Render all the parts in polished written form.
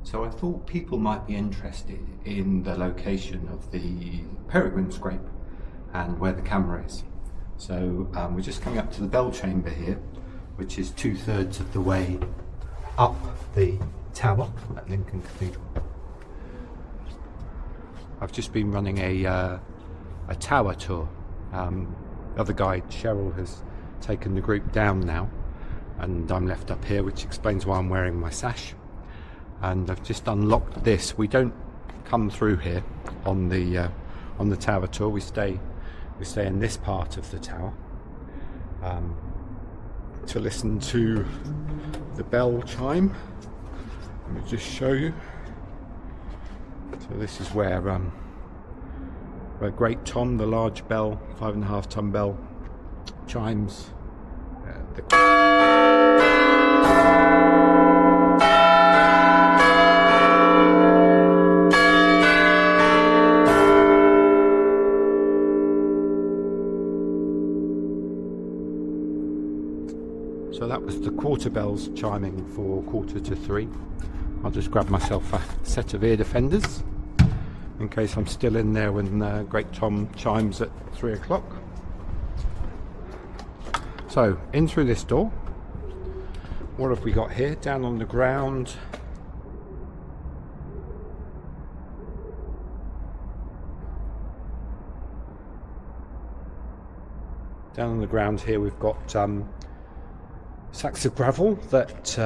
So I thought people might be interested in the location of the Peregrine scrape and where the camera is. So we're just coming up to the bell chamber here, which is 2/3 of the way up the tower at Lincoln Cathedral. I've just been running a tower tour. The other guide, Cheryl, has taken the group down now, and I'm left up here, which explains why I'm wearing my sash. And I've just unlocked this. We don't come through here on the tower tour. We stay in this part of the tower to listen to the bell chime. Let me just show you. So this is where Great Tom, the large bell, 5.5 ton bell, chimes. So that was the quarter bells chiming for 2:45. I'll just grab myself a set of ear defenders in case I'm still in there when Great Tom chimes at 3 o'clock. So in through this door. What have we got here? Down on the ground. Down on the ground here we've got sacks of gravel that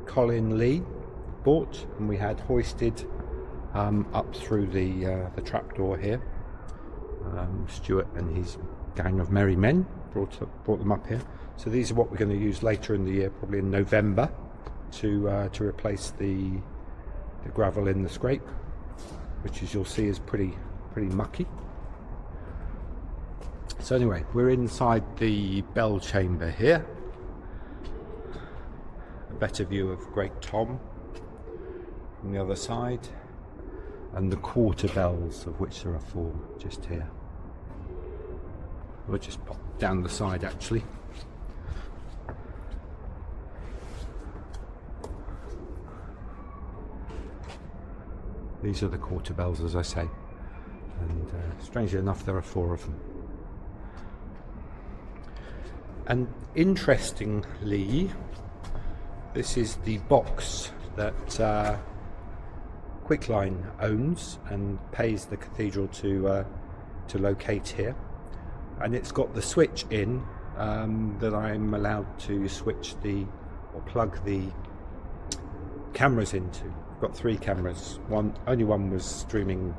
Colin Lee bought, and we had hoisted up through the trapdoor here. Stuart and his gang of merry men brought them up here. So these are what we're going to use later in the year, probably in November, to replace the gravel in the scrape, which, as you'll see, is pretty mucky. So anyway, we're inside the bell chamber here. A better view of Great Tom from the other side, and the quarter bells, of which there are 4 just here. We'll just pop down the side actually. These are the quarter bells, as I say, and strangely enough there are 4 of them. And interestingly, this is the box that Quicklime owns and pays the cathedral to locate here, and it's got the switch in that I'm allowed to switch or plug the cameras into. I've got 3 cameras. Only one was streaming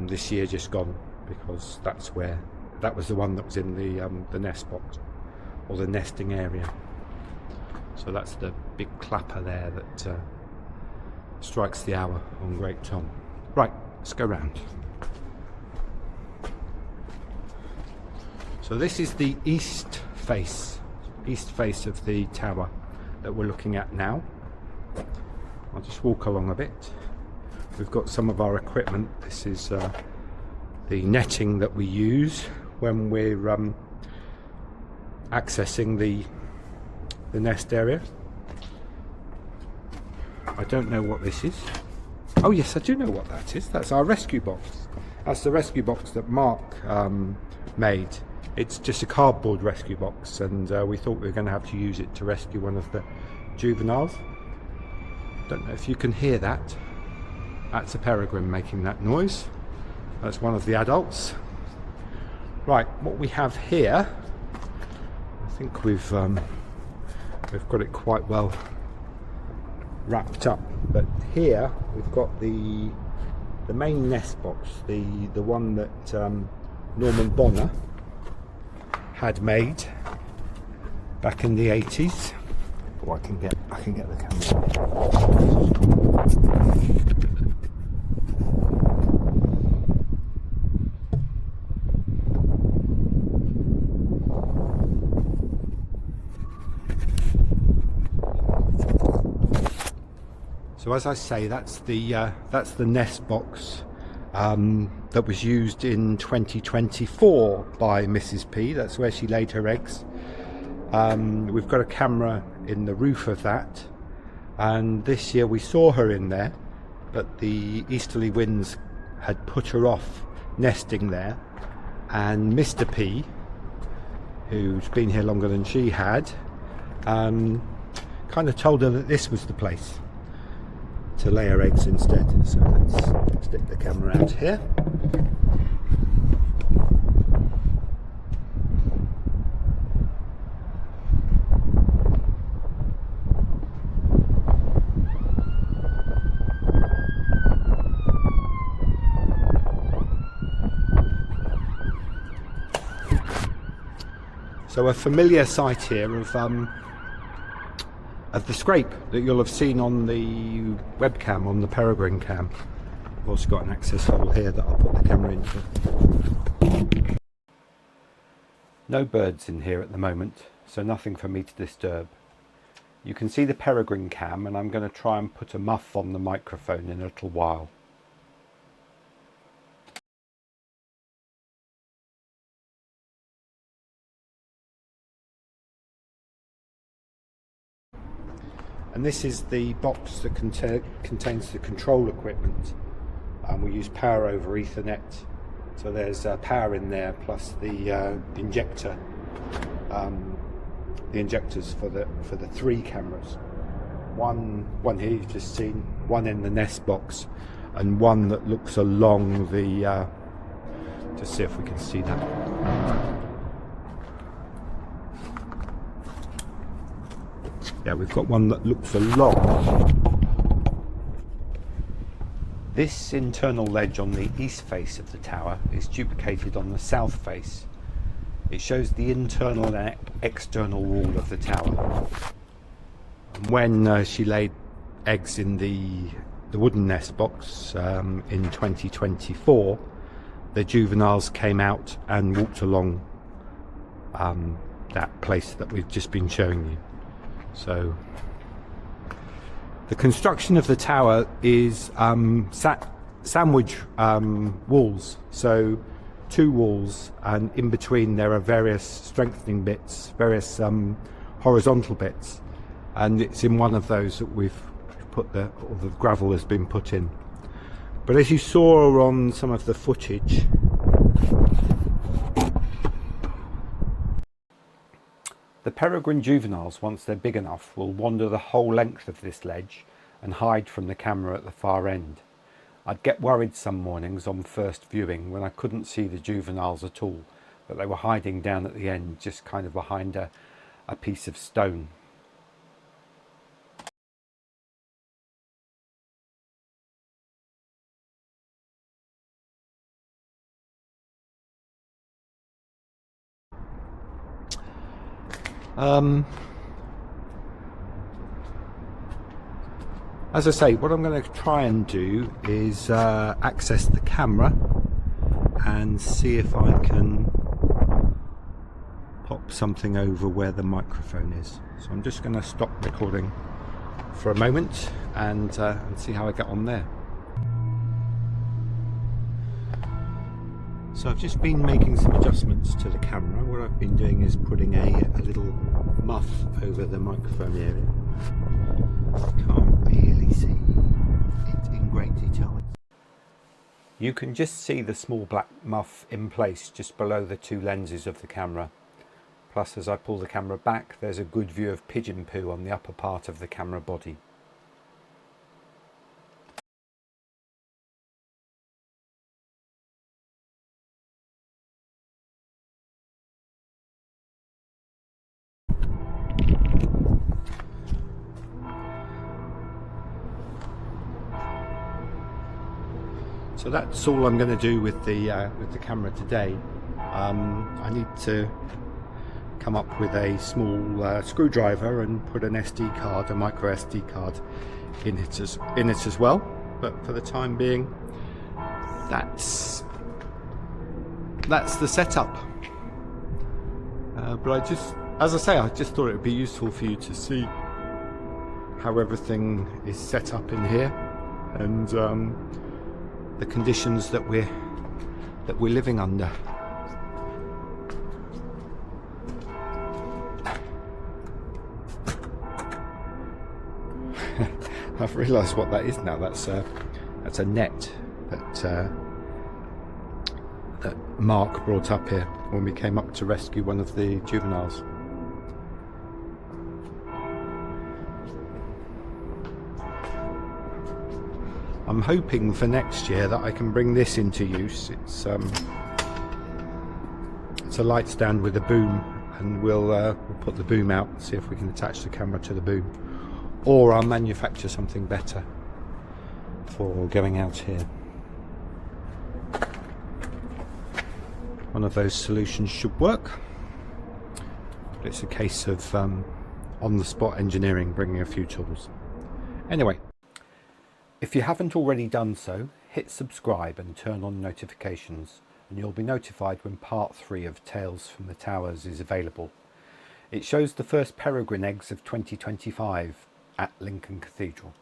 this year, just gone, because that was the one that was in the nest box, or the nesting area. So that's the big clapper there that strikes the hour on Great Tom. Right, let's go round. So this is the east face of the tower that we're looking at now. I'll just walk along a bit. We've got some of our equipment. This is the netting that we use when we're accessing the nest area. I don't know what this is. Oh yes, I do know what that is. That's our rescue box. That's the rescue box that Mark made. It's just a cardboard rescue box, and we thought we were going to have to use it to rescue one of the juveniles. Don't know if you can hear that. That's a peregrine making that noise. That's one of the adults. Right, what we have here, I think we've got it quite well wrapped up, but here we've got the main nest box, the one that Norman Bonner had made back in the 80s. Oh, I can get the camera. So as I say, that's the nest box that was used in 2024 by Mrs. P. That's where she laid her eggs. We've got a camera in the roof of that, and this year we saw her in there, but the easterly winds had put her off nesting there, and Mr. P, who's been here longer than she had, kind of told her that this was the place to lay her eggs instead. So let's stick the camera out here. So a familiar sight here of the scrape that you'll have seen on the webcam, on the Peregrine cam. I've also got an access hole here that I'll put the camera into. No birds in here at the moment, so nothing for me to disturb. You can see the Peregrine cam, and I'm going to try and put a muff on the microphone in a little while. And this is the box that contains the control equipment. We use power over Ethernet, so there's power in there, plus the injector, the injectors for the 3 cameras. One here you've just seen, one in the nest box, and one that looks along the. Just see if we can see that. Yeah, we've got one that looks along. This internal ledge on the east face of the tower is duplicated on the south face. It shows the internal and external wall of the tower. And when she laid eggs in the wooden nest box in 2024, the juveniles came out and walked along that place that we've just been showing you. So the construction of the tower is sandwich walls, so 2 walls, and in between there are various strengthening bits, various horizontal bits, and it's in one of those that we've put the gravel has been put in. But as you saw on some of the footage, the Peregrine juveniles, once they're big enough, will wander the whole length of this ledge and hide from the camera at the far end. I'd get worried some mornings on first viewing when I couldn't see the juveniles at all, but they were hiding down at the end, just kind of behind a piece of stone. As I say, what I'm going to try and do is access the camera and see if I can pop something over where the microphone is. So I'm just going to stop recording for a moment and see how I get on there. So I've just been making some adjustments to the camera. What I've been doing is putting a little muff over the microphone area. Can't really see it in great detail. You can just see the small black muff in place just below the 2 lenses of the camera. Plus, as I pull the camera back, there's a good view of pigeon poo on the upper part of the camera body. So that's all I'm going to do with the camera today. I need to come up with a small screwdriver and put an SD card, a micro SD card, in it as well. But for the time being, that's the setup. But as I say, I just thought it would be useful for you to see how everything is set up in here, and the conditions that we're living under. I've realised what that is now. That's a net that that Mark brought up here when we came up to rescue one of the juveniles. I'm hoping for next year that I can bring this into use. It's a light stand with a boom, and we'll put the boom out and see if we can attach the camera to the boom, or I'll manufacture something better for going out here. One of those solutions should work, but it's a case of on the spot engineering, bringing a few tools. Anyway, if you haven't already done so, hit subscribe and turn on notifications, and you'll be notified when part 3 of Tales from the Towers is available. It shows the first peregrine eggs of 2025 at Lincoln Cathedral.